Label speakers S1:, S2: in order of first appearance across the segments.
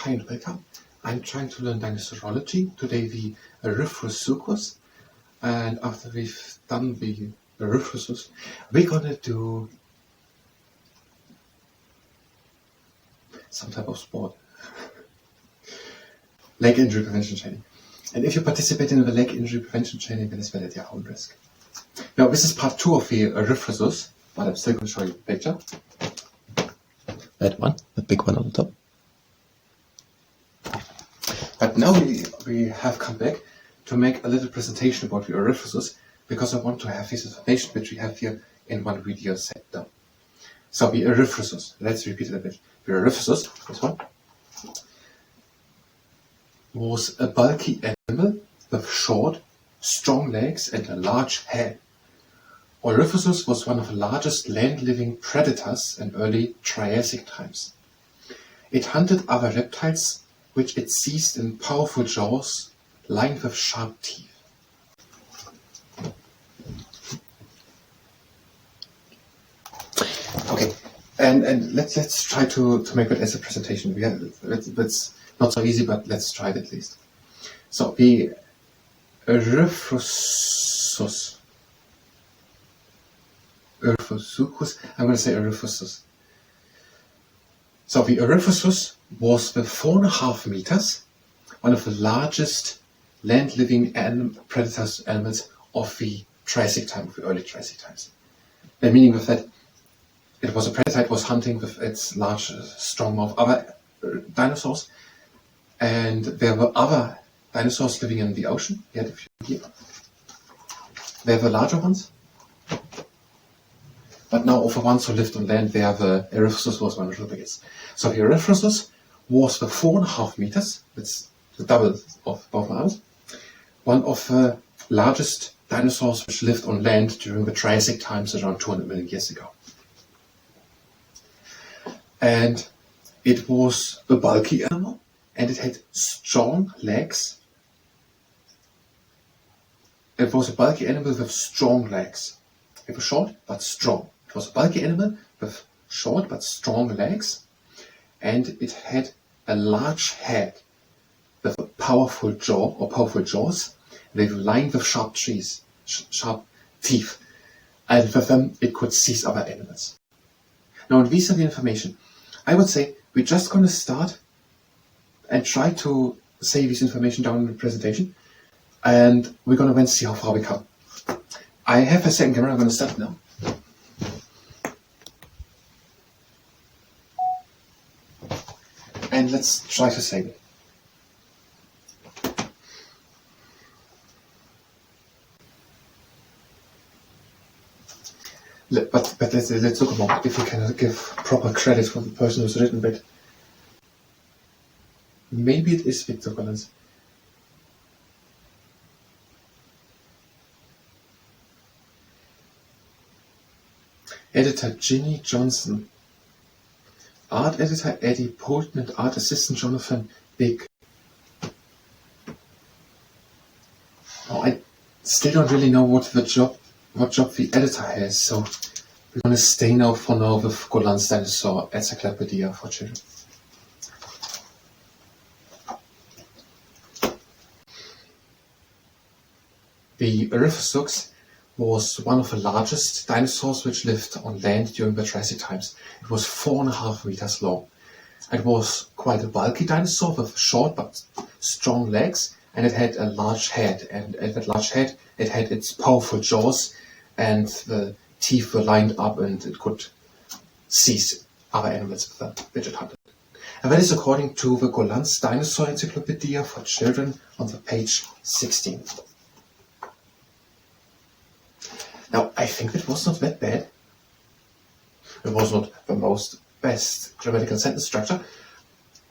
S1: Hi and welcome. I'm trying to learn Dinosaurology. Today the Erythrosuchus, and after we've done the Erythrosuchus, we're gonna do some type of sport. Leg injury prevention training. And if you participate in the leg injury prevention training, then it's well at your own risk. Now this is part 2 of the Erythrosuchus, but I'm still going to show you the picture. That one, the big one on the top. But now we have come back to make a little presentation about the Erythrosuchus, because I want to have this information which we have here in one video set down. So the Erythrosuchus, let's repeat it a bit. The Erythrosuchus, this one, was a bulky animal with short, strong legs and a large head. Erythrosuchus was one of the largest land-living predators in early Triassic times. It hunted other reptiles which it seized in powerful jaws lined with sharp teeth. Okay, and let's try to make it as a presentation. It's not so easy, but let's try it at least. So the Erythrosuchus, I'm going to say Erythrosuchus. So the Erythrosuchus was with 4.5 meters, one of the largest land-living predators animals of the Triassic time, of the early Triassic times. The meaning with that, it was a predator, it was hunting with its large, strong mouth, other dinosaurs, and there were other dinosaurs living in the ocean. We had a few here. There were larger ones, but now of the ones who lived on land, there the Erythrosuchus was one of the biggest. So the Erythrosuchus was with 4.5 meters, it's the double of both my arms, one of the largest dinosaurs which lived on land during the Triassic times around 200 million years ago. And it was a bulky animal, and it had strong legs. It was a bulky animal with strong legs. It was short but strong. It was a bulky animal with short but strong legs, and it had a large head with a powerful jaw or powerful jaws. They were lined with sharp teeth, and with them it could seize other animals. Now, these are the information. I would say we're just going to start and try to say this information down in the presentation, and we're going to then see how far we come. I have a second camera. I'm going to start now. And let's try to save it. But let's look about if we can give proper credit for the person who's written it. Maybe it is Victor Collins. Editor Ginny Johnson. Art editor Eddie Poulton and art assistant Jonathan Big. Now, I still don't really know what job the editor has, so we're going to stay now for now with Golan's Dinosaur Encyclopedia for Children. The Erythrosuchus was one of the largest dinosaurs which lived on land during the Triassic times. It was 4.5 meters long. It was quite a bulky dinosaur with short but strong legs, and it had a large head. And at that large head, it had its powerful jaws, and the teeth were lined up, and it could seize other animals with them, which it hunted. And that is according to the Golan's Dinosaur Encyclopedia for Children on the page 16. Now, I think it was not that bad. It was not the most best grammatical sentence structure,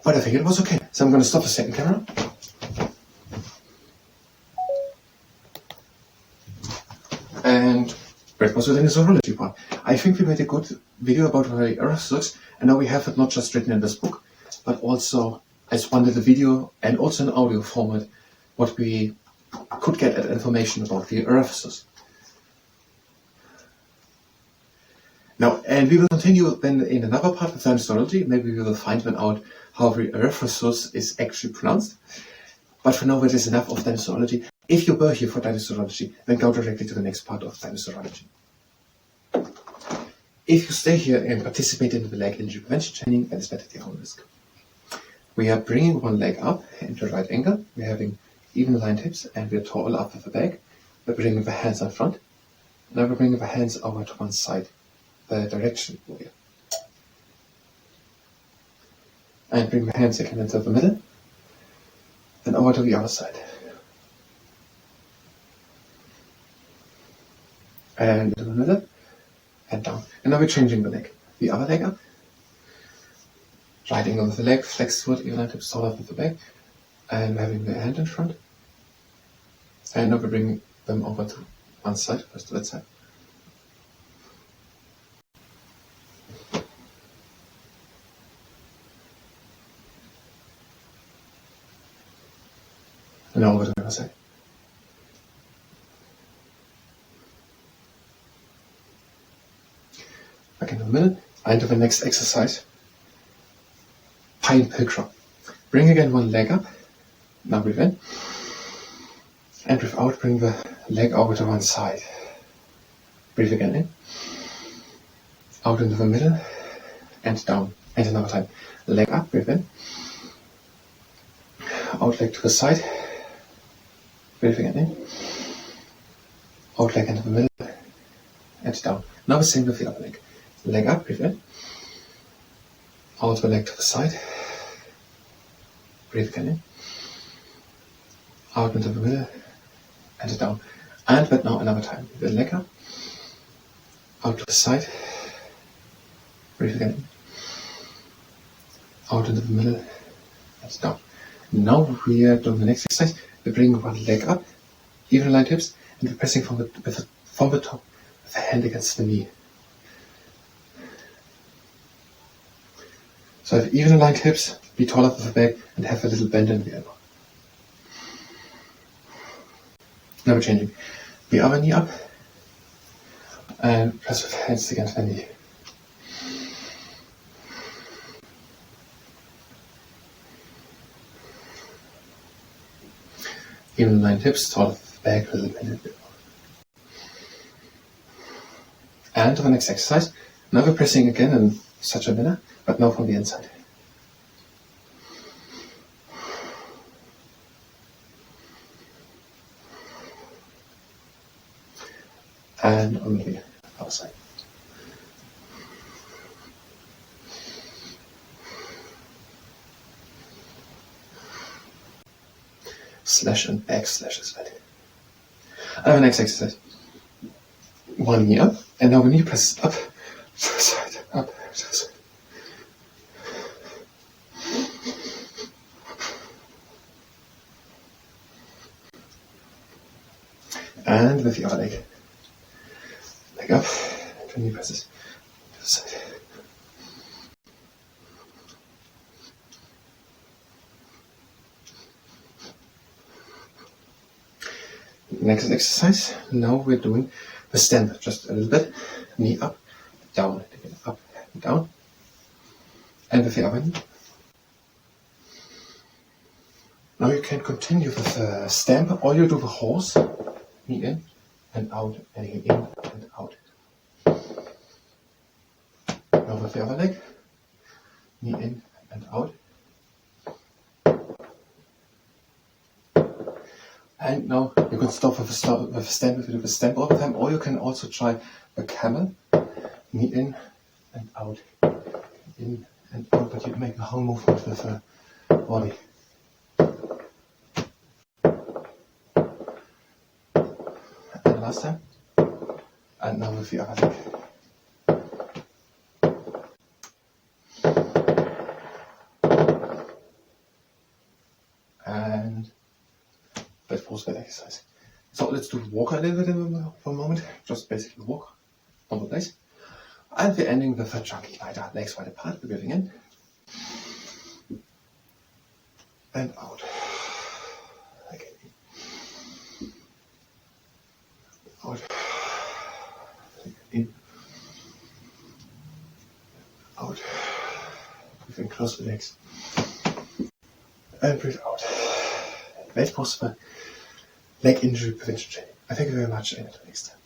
S1: but I think it was okay. So I'm going to stop the second camera. And that was the Dinosaurology part. I think we made a good video about the Erythrosuchus, and now we have it not just written in this book, but also as one little video and also in audio format, what we could get at information about the Erythrosuchus. Now, and we will continue then in another part of Dinosaurology. Maybe we will find one out how Erythrosuchus is actually pronounced. But for now, it is enough of Dinosaurology. If you were here for Dinosaurology, then go directly to the next part of Dinosaurology. If you stay here and participate in the leg injury prevention training, that is better at your own risk. We are bringing one leg up into a right angle. We're having even aligned hips, and we're tall up with the back. We're bringing the hands in front. Now we're bringing the hands over to one side, the direction warrior. And bring the hands again into the middle, and over to the other side. And into the middle, and down. And now we're changing the leg. The other leg up. Right angle with the leg, flex forward, even aligned hips, tall up with the back. And having the hand in front. And now we're bringing them over to one side, first to that side. And now over to the other side. Back in the middle, and to the next exercise. Pine pilcrow. Bring again one leg up. Now breathe in. And breathe out, bring the leg over to one side. Breathe again in. Out into the middle. And down. And another time. Leg up, breathe in. Out leg to the side. Breathe again in. Out leg into the middle. And down. Now the same with the other leg. Leg up, breathe in. Out the leg to the side. Breathe again in. Out into the middle. And down. And but now another time. The leg up. Out to the side. Breathe again in. Out into the middle. And down. Now we are doing the next exercise. We bring one leg up. Even aligned hips. And we're pressing from the top with the hand against the knee. So have even aligned hips, be tall up with the back, and have a little bend in the elbow. Now we're changing the other knee up, and press with hands against the knee. Even aligned hips, tall up with the back, a little bend in the elbow. And to the next exercise, now we're pressing again in such a manner, but now from the inside. And on the other side. Slash and back slash is right. And the next exercise. One knee up, and now the knee presses up, to the side, up, to the side. And with the other leg. Leg up, and the knee presses to the side. Next exercise, now we're doing the stamp, just a little bit. Knee up, down, again, up, and down. And with the other knee. Now you can continue with the stamp, or you do the horse. Knee in and out, and in and out. Now with the other leg, knee in and out. And now you can stop with a stamp if you do the stamp all the time, or you can also try the camel, knee in and out, in and out, but you make the whole movement with the body. Last time, and now with the other leg. And that was that exercise. So let's do walk a little bit for a moment, just basically walk on the place. And we're ending with a chunky glider, legs wide apart, we're breathing in and out. Again. Out. In close the legs. And breathe out. Best possible leg injury prevention training. I thank you very much and until next time.